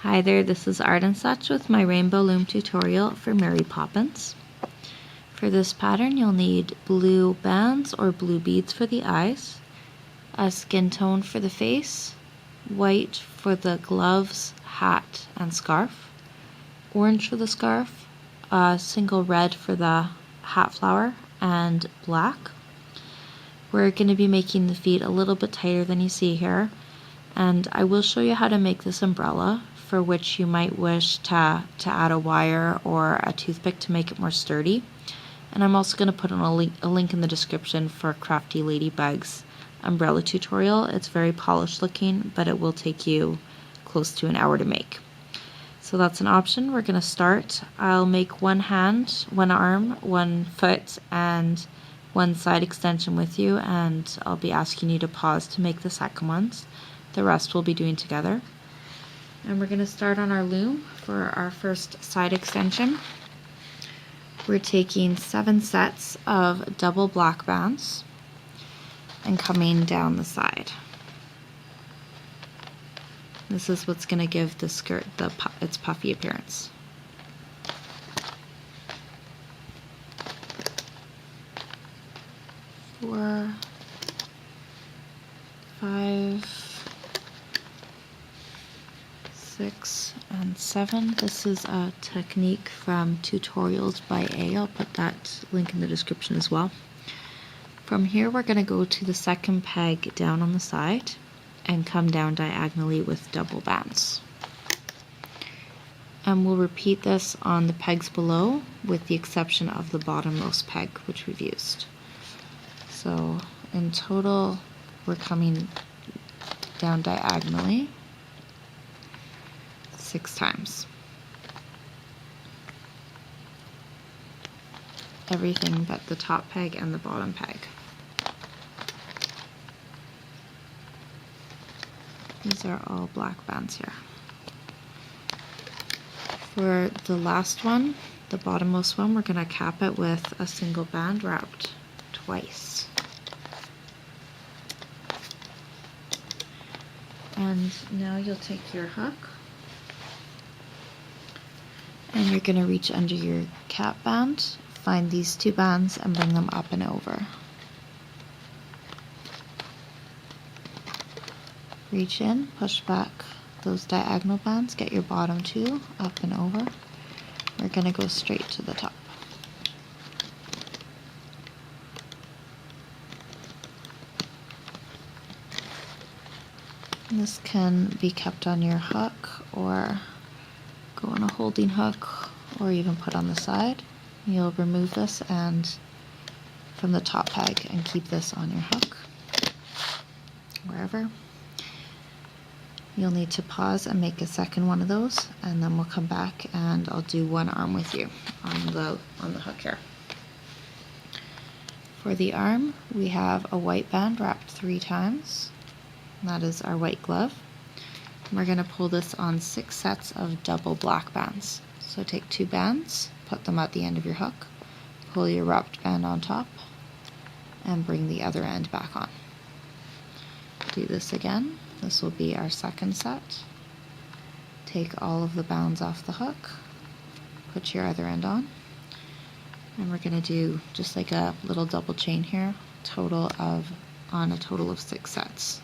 Hi there, this is Art and Such with my Rainbow Loom tutorial for Mary Poppins. For this pattern you'll need blue bands or blue beads for the eyes, a skin tone for the face, white for the gloves, hat and scarf, orange for the scarf, a single red for the hat flower, and black. We're going to be making the feet a little bit tighter than you see here, and I will show you how to make this umbrella, for which you might wish to add a wire or a toothpick to make it more sturdy. And I'm also going to put in a link in the description for Crafty Ladybug's umbrella tutorial. It's very polished looking, but it will take you close to an hour to make. So that's an option. We're going to start. I'll make one hand, one arm, one foot, and one side extension with you, and I'll be asking you to pause to make the second ones. The rest we'll be doing together. And we're going to start on our loom for our first side extension. We're taking 7 sets of double black bands and coming down the side. This is what's going to give the skirt its puffy appearance. Four, 5, 6, and 7. This is a technique from Tutorials by A. I'll put that link in the description as well. From here we're going to go to the second peg down on the side and come down diagonally with double bands. And we'll repeat this on the pegs below, with the exception of the bottommost peg, which we've used. So in total we're coming down diagonally 6 times. Everything but the top peg and the bottom peg. These are all black bands here. For the last one, the bottommost one, we're going to cap it with a single band wrapped twice. And now you'll take your hook and you're going to reach under your cap band, find these 2 bands and bring them up and over. Reach in, push back those diagonal bands, get your bottom 2 up and over. We're going to go straight to the top. This can be kept on your hook or go on a holding hook or even put on the side. You'll remove this and from the top peg and keep this on your hook wherever. You'll need to pause and make a second one of those, and then we'll come back and I'll do one arm with you on the hook here. For the arm we have a white band wrapped 3 times. That is our white glove. We're going to pull this on 6 sets of double black bands. So take 2 bands, put them at the end of your hook, pull your wrapped band on top, and bring the other end back on. Do this again. This will be our second set. Take all of the bands off the hook, put your other end on, and we're going to do just like a little double chain here, on a total of 6 sets.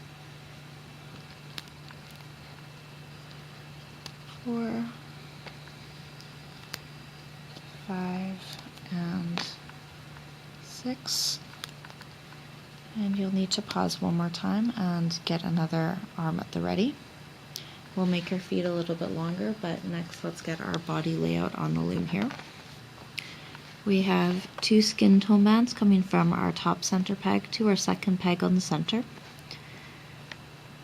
4, 5, and 6. And you'll need to pause one more time and get another arm at the ready. We'll make our feet a little bit longer, but next let's get our body layout on the loom here. We have 2 skin tone bands coming from our top center peg to our second peg on the center.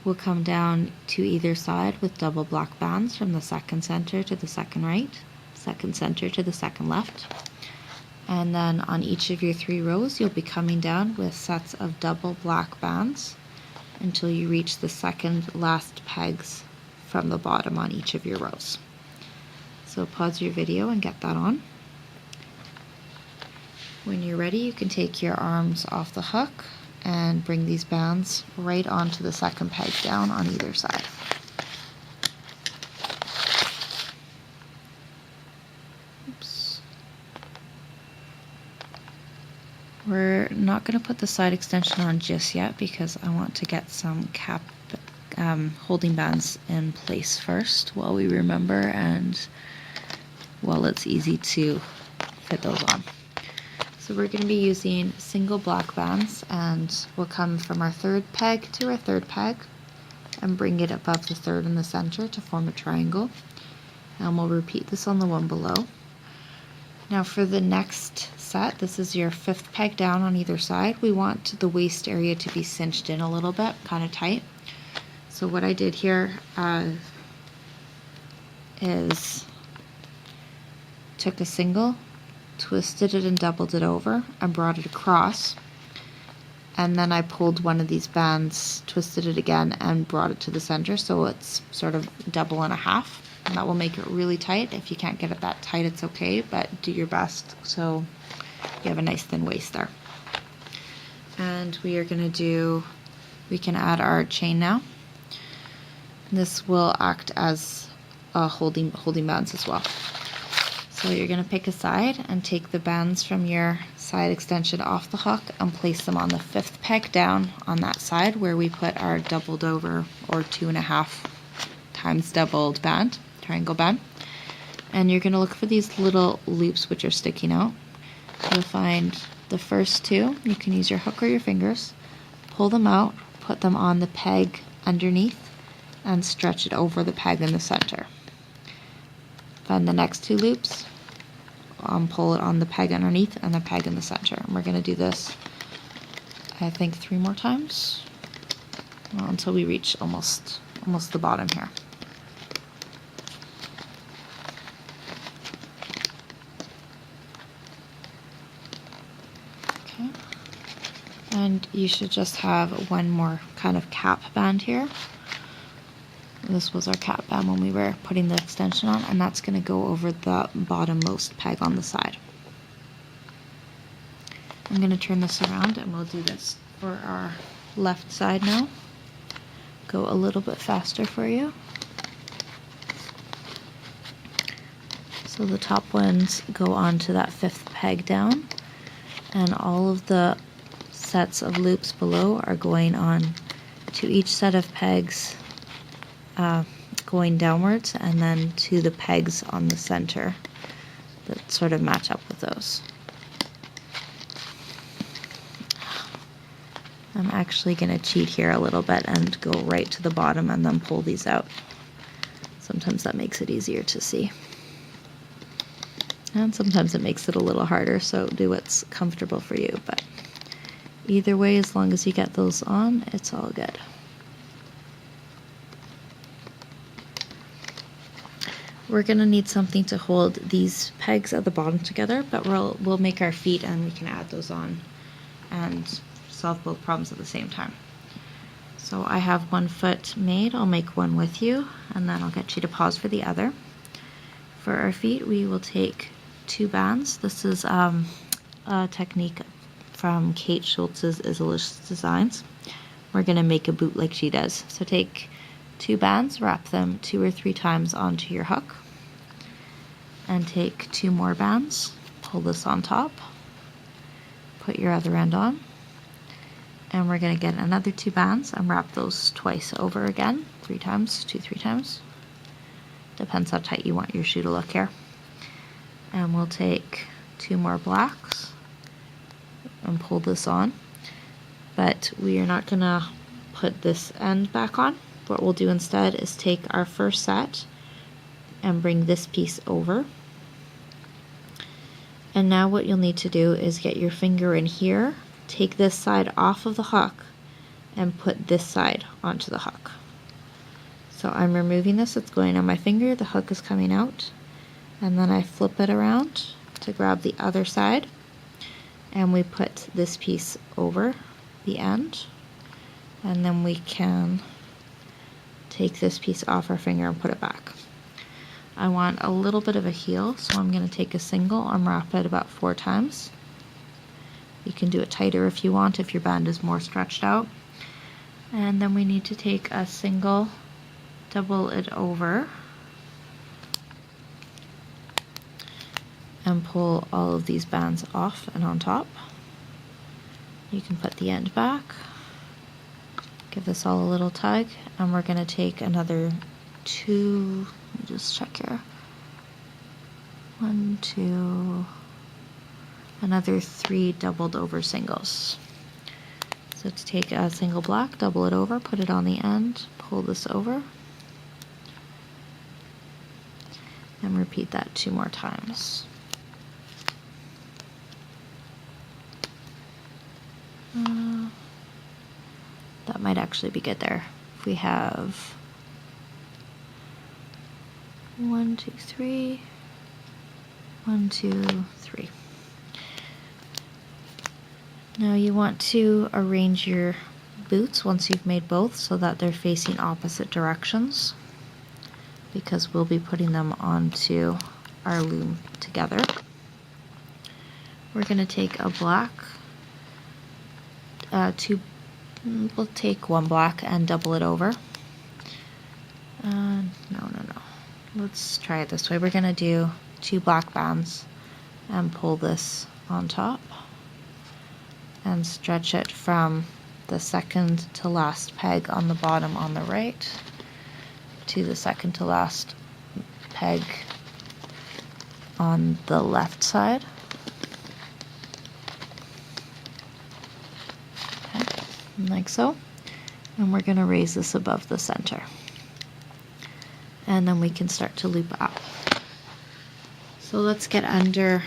We'll come down to either side with double black bands from the second center to the second right, second center to the second left. And then on each of your 3 rows you'll be coming down with sets of double black bands until you reach the second last pegs from the bottom on each of your rows. So pause your video and get that on. When you're ready you can take your arms off the hook and bring these bands right onto the second peg down on either side. We're not going to put the side extension on just yet because I want to get some cap holding bands in place first while we remember and while it's easy to fit those on. So we're going to be using single black bands, and we'll come from our third peg to our third peg and bring it above the third in the center to form a triangle. And we'll repeat this on the one below. Now for the next set, this is your fifth peg down on either side. We want the waist area to be cinched in a little bit, kind of tight. So what I did here is took a single, twisted it and doubled it over and brought it across, and then I pulled one of these bands, twisted it again and brought it to the center, so it's sort of double and a half, and that will make it really tight. If you can't get it that tight, it's okay, but do your best so you have a nice thin waist there. And we are going to do, we can add our chain now. This will act as holding bands as well. So you're going to pick a side and take the bands from your side extension off the hook and place them on the fifth peg down on that side where we put our doubled over or 2.5 times doubled band, triangle band. And you're going to look for these little loops which are sticking out. You'll find the first two. You can use your hook or your fingers. Pull them out, put them on the peg underneath, and stretch it over the peg in the center. Find the next two loops, pull it on the peg underneath and the peg in the center. And we're going to do this, I think, 3 more times until we reach almost the bottom here. Okay. And you should just have one more kind of cap band here. This was our cap band when we were putting the extension on, and that's going to go over the bottommost peg on the side. I'm going to turn this around and we'll do this for our left side now. Go a little bit faster for you. So the top ones go onto that fifth peg down, and all of the sets of loops below are going on to each set of pegs going downwards, and then to the pegs on the center that sort of match up with those. I'm actually going to cheat here a little bit and go right to the bottom and then pull these out. Sometimes that makes it easier to see. And sometimes it makes it a little harder, so do what's comfortable for you. But either way, as long as you get those on, it's all good. We're going to need something to hold these pegs at the bottom together, but we'll make our feet and we can add those on and solve both problems at the same time. So I have one foot made. I'll make one with you, and then I'll get you to pause for the other. For our feet, we will take 2 bands. This is a technique from Kate Schultz's Isolist Designs. We're going to make a boot like she does. So take 2 bands, wrap them 2 or 3 times onto your hook, and take 2 more bands, pull this on top, put your other end on, and we're going to get another 2 bands and wrap those twice over again, 3 times, 2, 3 times. Depends how tight you want your shoe to look here. And we'll take 2 more blacks and pull this on, but we are not going to put this end back on. What we'll do instead is take our first set and bring this piece over. And now what you'll need to do is get your finger in here, take this side off of the hook, and put this side onto the hook. So I'm removing this, it's going on my finger, the hook is coming out, and then I flip it around to grab the other side, and we put this piece over the end, and then we can take this piece off our finger and put it back. I want a little bit of a heel, so I'm going to take a single and wrap it about 4 times. You can do it tighter if you want, if your band is more stretched out. And then we need to take a single, double it over, and pull all of these bands off and on top. You can put the end back, give this all a little tug, and we're going to take another 2, let me just check here, 1, 2, another 3 doubled over singles. So to take a single black, double it over, put it on the end, pull this over, and repeat that 2 more times. That might actually be good there. If we have 1, 2, 3, 1, 2, 3. Now you want to arrange your boots once you've made both so that they're facing opposite directions, because we'll be putting them onto our loom together. We're going to take a black, we'll take 1 black and double it over. No. Let's try it this way. We're going to do 2 black bands and pull this on top and stretch it from the second to last peg on the bottom on the right to the second to last peg on the left side. Okay, like so. And we're going to raise this above the center. And then we can start to loop up. So let's get under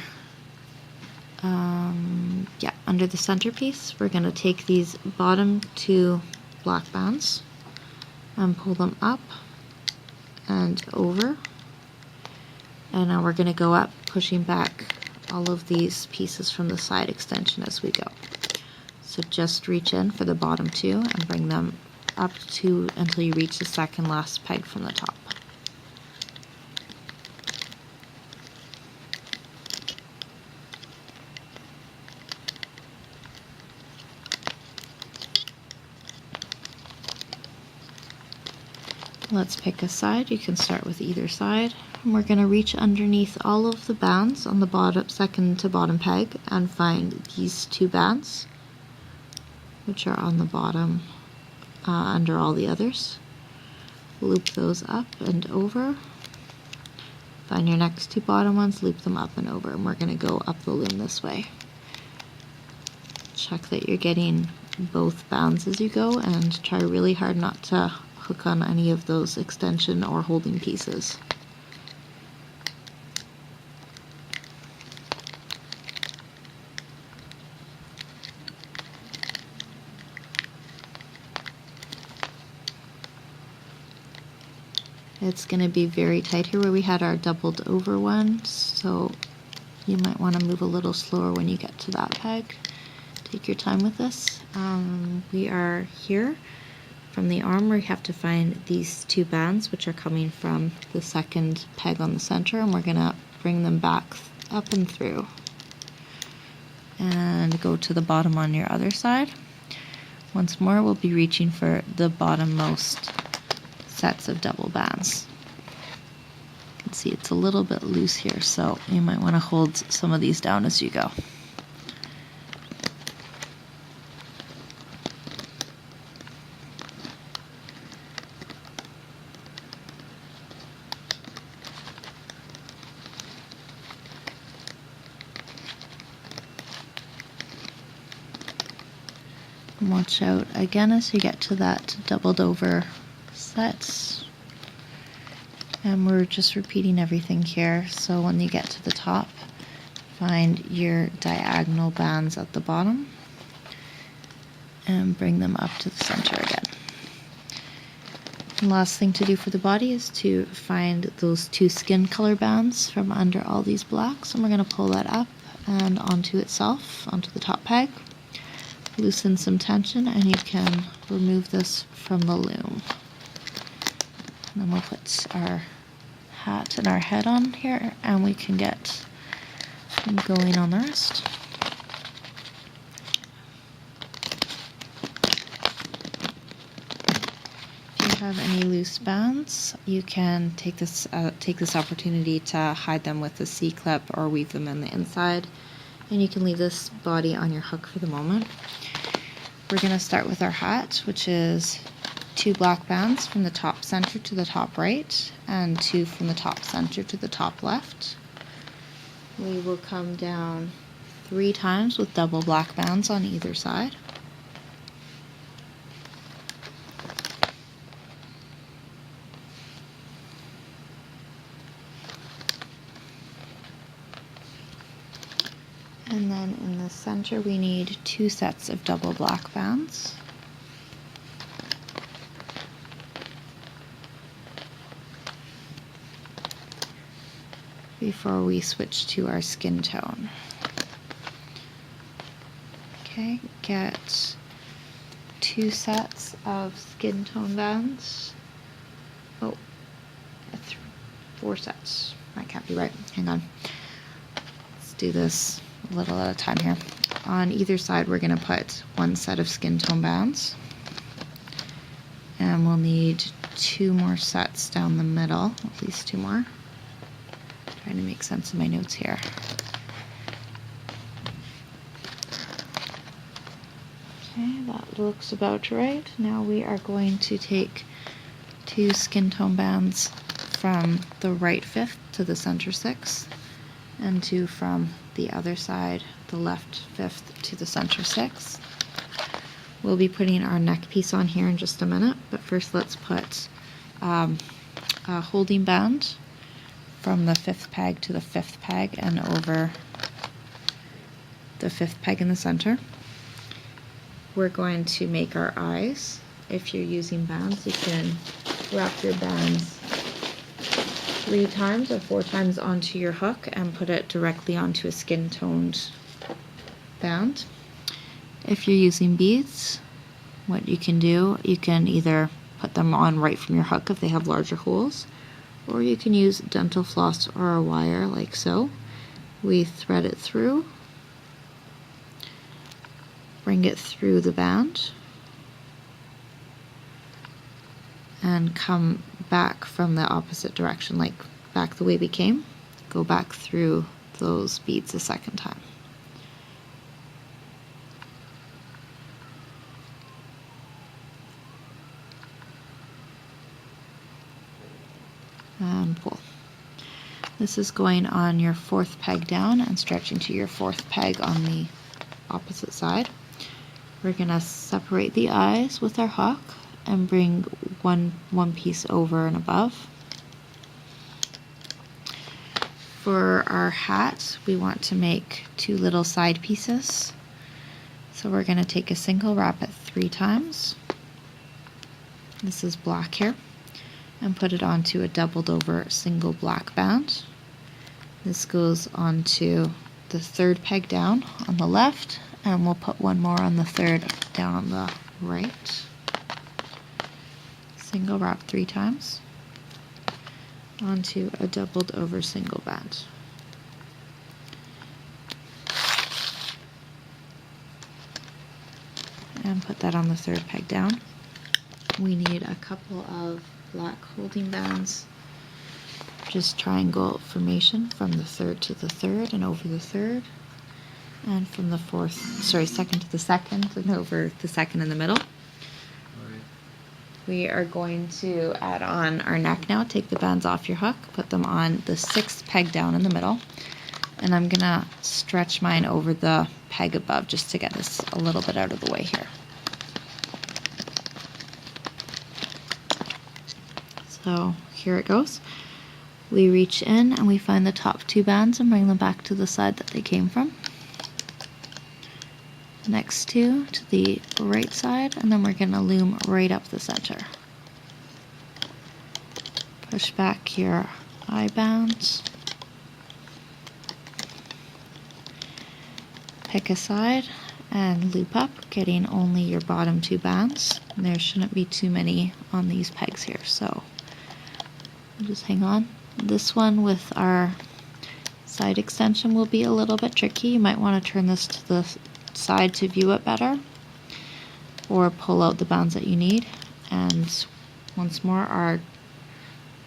under the centerpiece. We're going to take these bottom 2 black bands and pull them up and over, and now we're going to go up, pushing back all of these pieces from the side extension as we go. So just reach in for the bottom 2 and bring them up to until you reach the second last peg from the top. Let's pick a side. You can start with either side. And we're going to reach underneath all of the bands on the bottom, second to bottom peg, and find these 2 bands, which are on the bottom under all the others. Loop those up and over. Find your next 2 bottom ones, loop them up and over, and we're going to go up the loom this way. Check that you're getting both bands as you go, and try really hard not to hook on any of those extension or holding pieces. It's going to be very tight here where we had our doubled over one, so you might want to move a little slower when you get to that peg. Take your time with this. We are here. From the arm, we have to find these 2 bands, which are coming from the second peg on the center, and we're going to bring them back up and through. And go to the bottom on your other side. Once more, we'll be reaching for the bottommost sets of double bands. You can see it's a little bit loose here, so you might want to hold some of these down as you go. Watch out again as you get to that doubled over set, and we're just repeating everything here. So when you get to the top, find your diagonal bands at the bottom and bring them up to the center again. The last thing to do for the body is to find those 2 skin color bands from under all these blacks, and we're going to pull that up and onto itself, onto the top peg. Loosen some tension, and you can remove this from the loom. And then we'll put our hat and our head on here, and we can get going on the rest. If you have any loose bands, you can take this opportunity to hide them with a C-clip or weave them in the inside. and you can leave this body on your hook for the moment. We're going to start with our hat, which is 2 black bands from the top center to the top right, and 2 from the top center to the top left. We will come down 3 times with double black bands on either side. And then in the center we need 2 sets of double black bands. Before we switch to our skin tone. Okay, get 2 sets of skin tone bands. Oh, 4 sets. That can't be right. Hang on. Let's do this a little at a time here. On either side we're going to put 1 set of skin tone bands. And we'll need 2 more sets down the middle, at least 2 more. Trying to make sense of my notes here. Okay, that looks about right. Now we are going to take 2 skin tone bands from the right 5th to the center 6th, and 2 from the other side, the left 5th to the center 6th. We'll be putting our neck piece on here in just a minute, but first let's put a holding band from the 5th peg to the 5th peg and over the 5th peg in the center. We're going to make our eyes. If you're using bands, you can wrap your bands 3 times or 4 times onto your hook and put it directly onto a skin toned band. If you're using beads, what you can do, you can either put them on right from your hook if they have larger holes, or you can use dental floss or a wire like so. We thread it through, bring it through the band, and come back from the opposite direction, like back the way we came. Go back through those beads a second time. And pull. This is going on your 4th peg down and stretching to your 4th peg on the opposite side. We're going to separate the eyes with our hook and bring one piece over and above. For our hat, we want to make 2 little side pieces. So we're going to take a single, wrap it 3 times. This is black here. And put it onto a doubled over single black band. This goes onto the 3rd peg down on the left, and we'll put 1 more on the 3rd down on the right. Single, wrap 3 times onto a doubled over single band. And put that on the 3rd peg down. We need a couple of black holding bands, just triangle formation from the 3rd to the 3rd and over the 3rd, and from the 2nd to the 2nd and over the 2nd in the middle. Right. We are going to add on our neck now. Take the bands off your hook, put them on the 6th peg down in the middle, and I'm gonna stretch mine over the peg above just to get this a little bit out of the way here. So here it goes. We reach in and we find the top 2 bands and bring them back to the side that they came from. Next 2 to the right side, and then we're going to loom right up the center. Push back your eye bands. Pick a side and loop up, getting only your bottom 2 bands. And there shouldn't be too many on these pegs here, so just hang on. This one with our side extension will be a little bit tricky. You might want to turn this to the side to view it better, or pull out the bands that you need. And once more,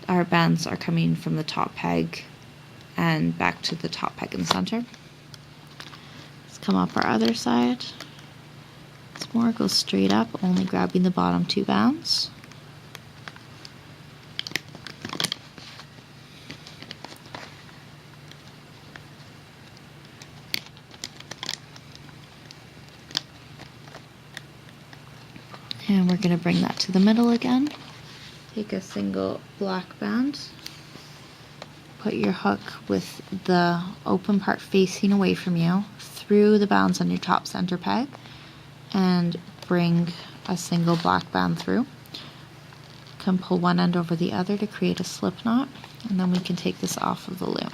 our bands are coming from the top peg and back to the top peg in the center. come up our other side. Once more, go straight up, only grabbing the bottom 2 bands. And we're going to bring that to the middle again. Take a single black band, put your hook with the open part facing away from you through the bands on your top center peg, and bring a single black band through. You can pull one end over the other to create a slip knot, and then we can take this off of the loom.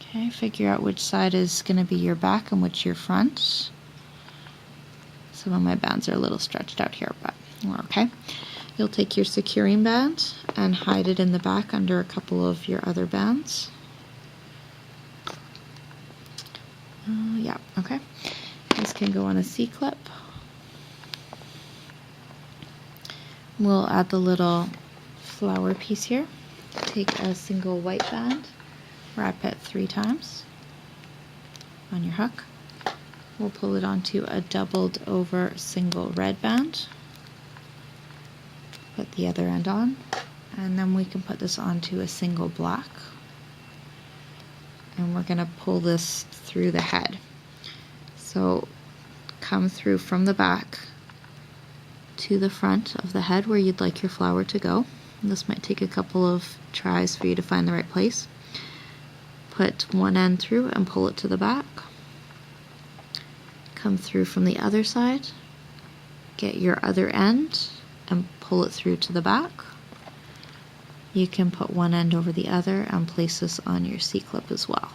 Okay, figure out which side is going to be your back and which your front. Some of my bands are a little stretched out here, but we're okay. You'll take your securing band and hide it in the back under a couple of your other bands. Yeah, okay. This can go on a C-clip. We'll add the little flower piece here. Take a single white band, wrap it 3 times on your hook. We'll pull it onto a doubled over single red band. Put the other end on, and then we can put this onto a single black. And we're going to pull this through the head. So come through from the back to the front of the head where you'd like your flower to go. And this might take a couple of tries for you to find the right place. Put one end through and pull it to the back. Come through from the other side, get your other end and pull it through to the back. You can put one end over the other and place this on your C-clip as well.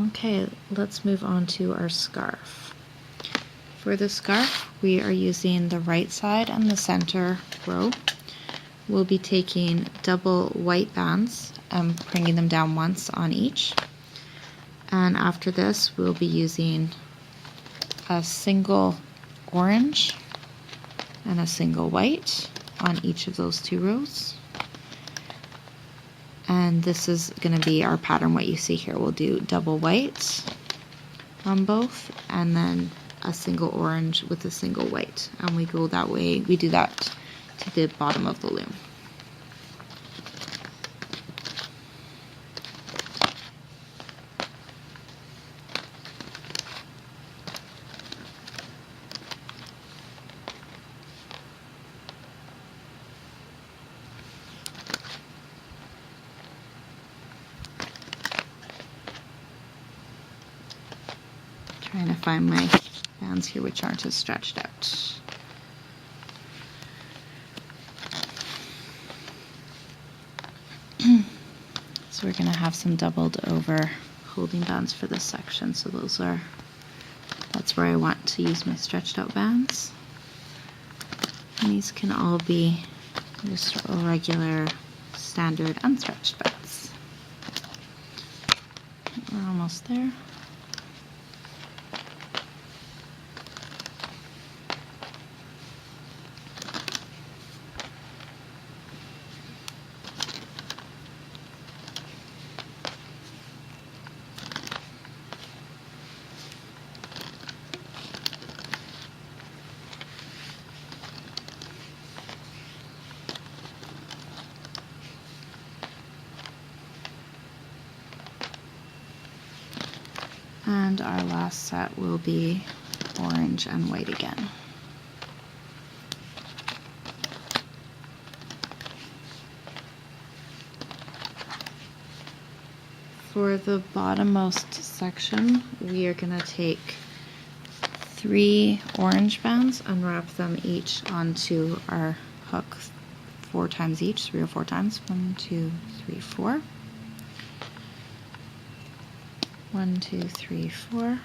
Okay, let's move on to our scarf. For the scarf, we are using the right side and the center row. We'll be taking double white bands and bringing them down once on each. And after this, we'll be using a single orange and a single white on each of those 2 rows. And this is going to be our pattern, what you see here. We'll do double whites on both, and then a single orange with a single white. And we go that way, we do that to the bottom of the loom. Trying to find my bands here which aren't as stretched out. So we're going to have some doubled over holding bands for this section. So that's where I want to use my stretched out bands. And these can all be just regular standard unstretched bands. We're almost there. And our last set will be orange and white again. For the bottommost section, we are going to take 3 orange bands and wrap them each onto our hook 4 times each, 3 or 4 times. 1, 2, 3, 4. 1, 2, 3, 4,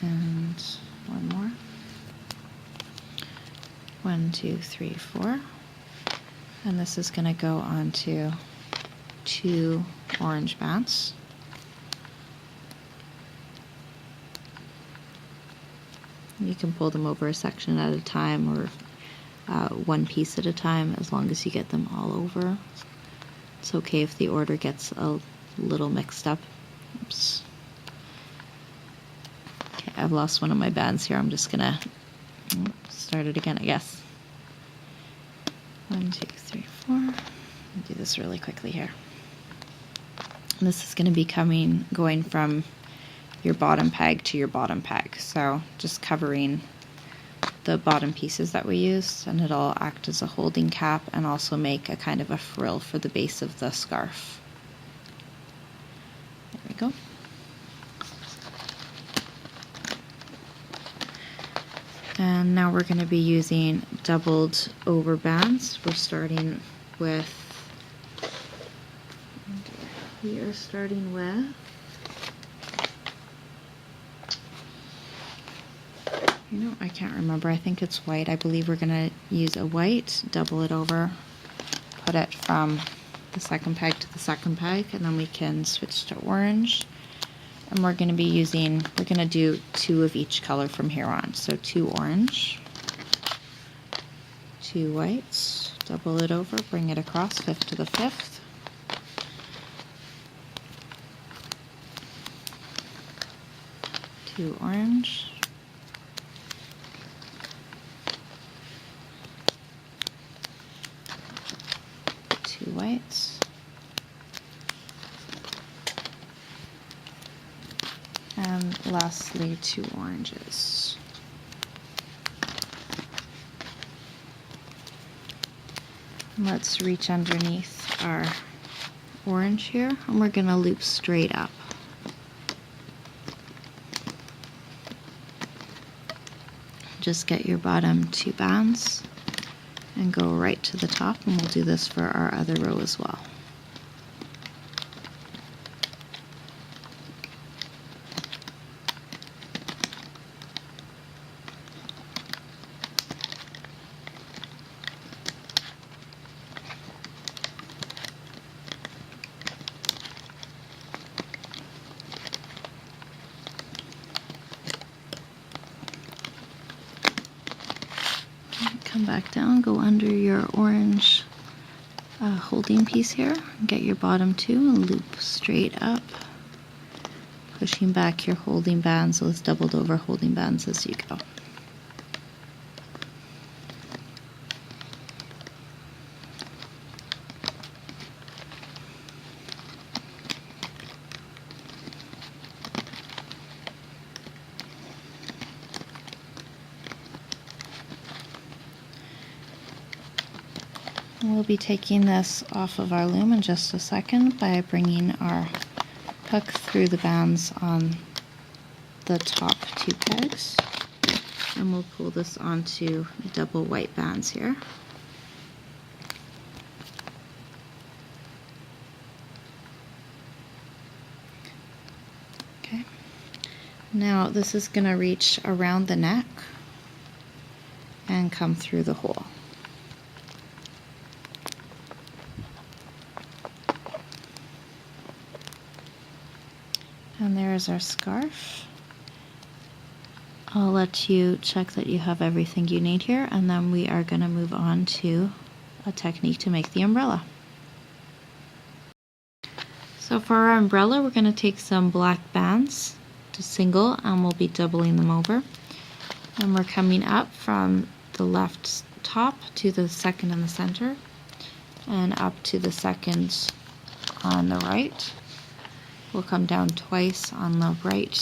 and one more. 1, 2, 3, 4, and this is going to go onto 2 orange bands. You can pull them over a section at a time or one piece at a time, as long as you get them all over. It's okay if the order gets a little mixed up. Oops. Okay, I've lost one of my bands here. I'm just gonna start it again, I guess. 1, 2, 3, 4. I'll do this really quickly here. And this is going to be going from your bottom peg to your bottom peg. So just covering the bottom pieces that we used, and it'll act as a holding cap and also make a kind of a frill for the base of the scarf. There we go. And now we're going to be using doubled over bands. We're starting with, I can't remember. I think it's white. I believe we're going to use a white, double it over, put it from the second peg to the second peg, and then we can switch to orange. And we're going to do 2 of each color from here on. So 2 orange, 2 whites, double it over, bring it across, 5th to the 5th. Two orange, 2 whites, and lastly 2 oranges. Let's reach underneath our orange here, and we're going to loop straight up. Just get your bottom 2 bands and go right to the top, and we'll do this for our other row as well. Come back down, go under your orange holding piece here, get your bottom 2 and loop straight up, pushing back your holding bands, those doubled over holding bands as you go. We'll be taking this off of our loom in just a second by bringing our hook through the bands on the top 2 pegs, and we'll pull this onto double white bands here. Okay, now this is going to reach around the neck and come through the hole. And there's our scarf. I'll let you check that you have everything you need here, and then we are going to move on to a technique to make the umbrella. So for our umbrella, we're going to take some black bands to single, and we'll be doubling them over. And we're coming up from the left top to the second in the center, and up to the second on the right. We'll come down twice on the right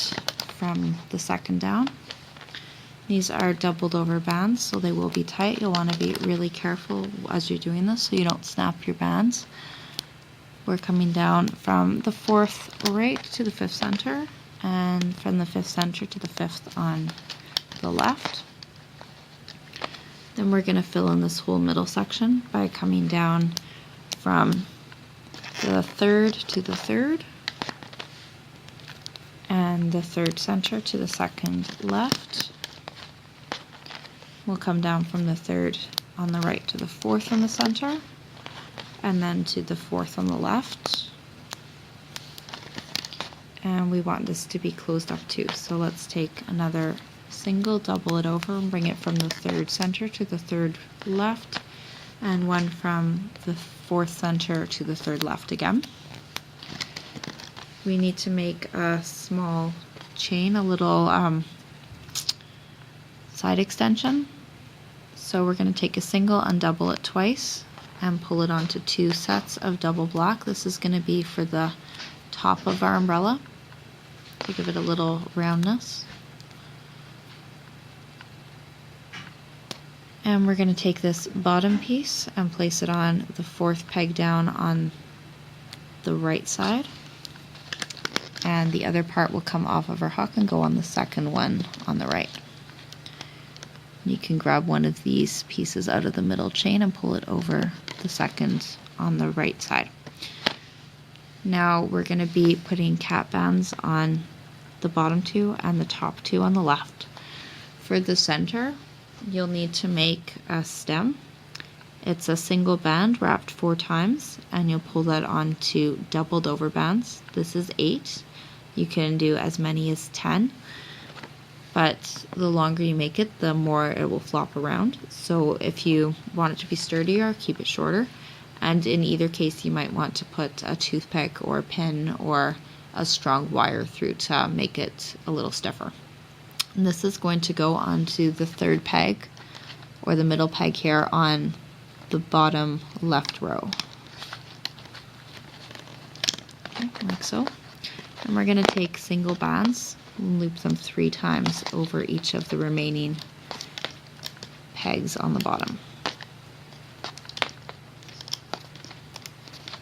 from the second down. These are doubled over bands, so they will be tight. You'll want to be really careful as you're doing this so you don't snap your bands. We're coming down from the 4th right to the 5th center, and from the 5th center to the 5th on the left. Then we're going to fill in this whole middle section by coming down from the 3rd to the 3rd, and the 3rd center to the 2nd left. We'll come down from the 3rd on the right to the 4th in the center, and then to the 4th on the left. And we want this to be closed up too, so let's take another single, double it over, and bring it from the third center to the third left, and one from the fourth center to the third left again. We need to make a small chain, a little side extension. So we're going to take a single, undouble it twice, and pull it onto 2 sets of double black. This is going to be for the top of our umbrella to give it a little roundness. And we're going to take this bottom piece and place it on the 4th peg down on the right side, and the other part will come off of our hook and go on the second one on the right. You can grab one of these pieces out of the middle chain and pull it over the second on the right side. Now we're going to be putting cap bands on the bottom 2 and the top 2 on the left. For the center, you'll need to make a stem. It's a single band wrapped 4 times, and you'll pull that onto doubled over bands. This is 8. You can do as many as 10, but the longer you make it, the more it will flop around. So if you want it to be sturdier, keep it shorter. And in either case, you might want to put a toothpick or a pin or a strong wire through to make it a little stiffer. And this is going to go onto the 3rd peg, or the middle peg here on the bottom left row. Okay, like so. And we're going to take single bands and loop them 3 times over each of the remaining pegs on the bottom.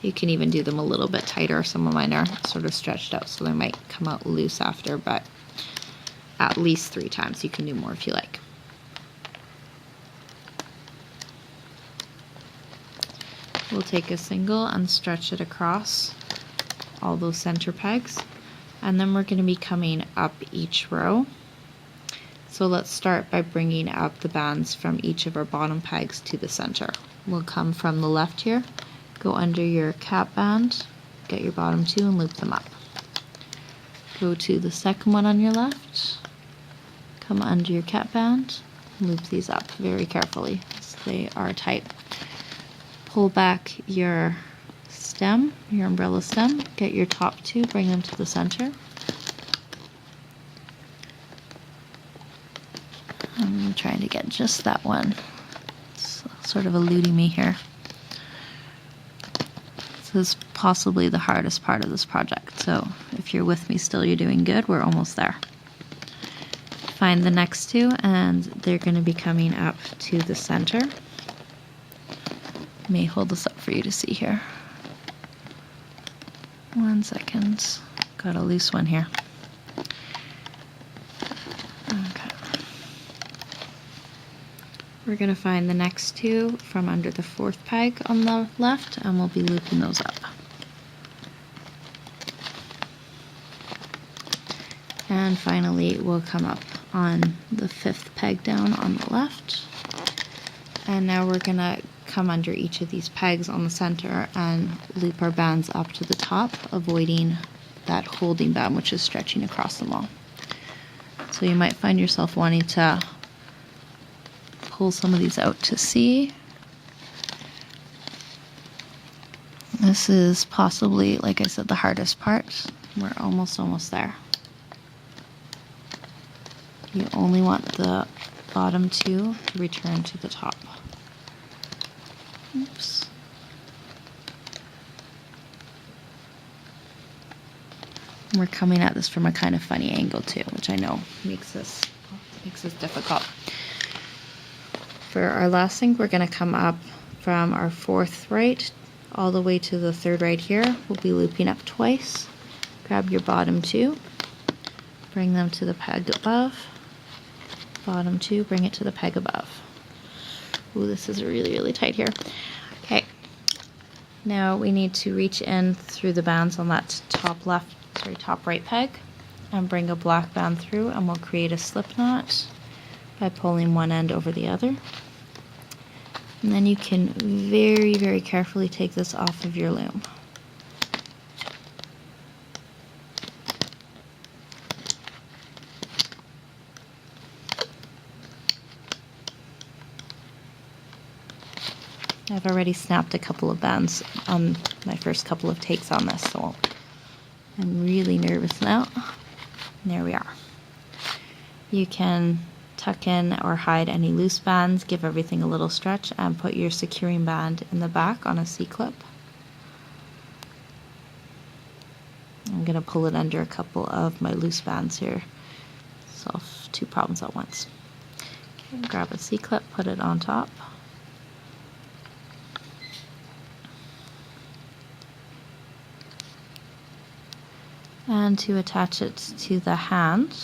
You can even do them a little bit tighter. Some of mine are sort of stretched out, so they might come out loose after, but at least 3 times. You can do more if you like. We'll take a single and stretch it across all those center pegs, and then we're going to be coming up each row. So let's start by bringing up the bands from each of our bottom pegs to the center. We'll come from the left here, go under your cap band, get your bottom 2 and loop them up. Go to the second one on your left, come under your cap band, loop these up very carefully so they are tight. Pull back your stem, your umbrella stem, get your top 2, bring them to the center. I'm trying to get just that one. It's sort of eluding me here. This is possibly the hardest part of this project, so if you're with me still, you're doing good. We're almost there. Find the next 2, and they're going to be coming up to the center. May hold this up for you to see here. 1 second. Got a loose one here. Okay. We're going to find the next 2 from under the 4th peg on the left, and we'll be looping those up. And finally, we'll come up on the 5th peg down on the left. And now we're going to come under each of these pegs on the center and loop our bands up to the top, avoiding that holding band which is stretching across them all. So you might find yourself wanting to pull some of these out to see. This is possibly, like I said, the hardest part. We're almost there. You only want the bottom 2 to return to the top. Oops. We're coming at this from a kind of funny angle too, which I know makes this difficult. For our last thing, we're going to come up from our 4th right all the way to the 3rd right here. We'll be looping up twice. Grab your bottom 2, bring them to the peg above. Bottom 2, bring it to the peg above. Ooh, this is really, really tight here. Okay. Now we need to reach in through the bands on that top right peg and bring a black band through, and we'll create a slip knot by pulling one end over the other. And then you can very, very carefully take this off of your loom. I've already snapped a couple of bands on my first couple of takes on this, so I'm really nervous now. And there we are. You can tuck in or hide any loose bands, give everything a little stretch, and put your securing band in the back on a C-clip. I'm going to pull it under a couple of my loose bands here. Solve two problems at once. Okay, grab a C-clip, put it on top. And to attach it to the hand,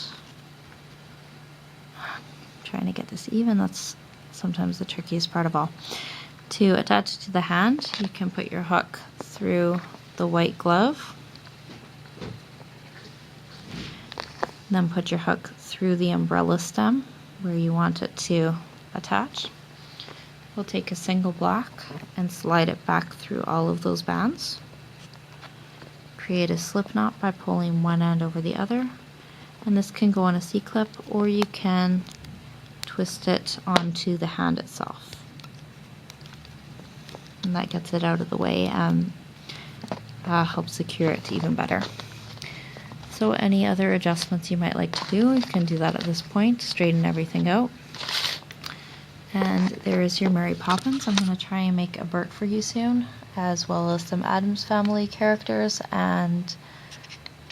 trying to get this even, that's sometimes the trickiest part of all. To attach it to the hand, you can put your hook through the white glove, then put your hook through the umbrella stem where you want it to attach. We'll take a single block and slide it back through all of those bands. Create a slip knot by pulling one end over the other, and this can go on a C-clip, or you can twist it onto the hand itself, and that gets it out of the way and helps secure it even better. So any other adjustments you might like to do, you can do that at this point. Straighten everything out. And there is your Mary Poppins. I'm going to try and make a Bert for you soon, as well as some Addams Family characters, and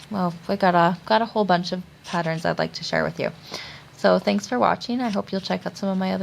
well, I got a whole bunch of patterns I'd like to share with you. So thanks for watching. I hope you'll check out some of my other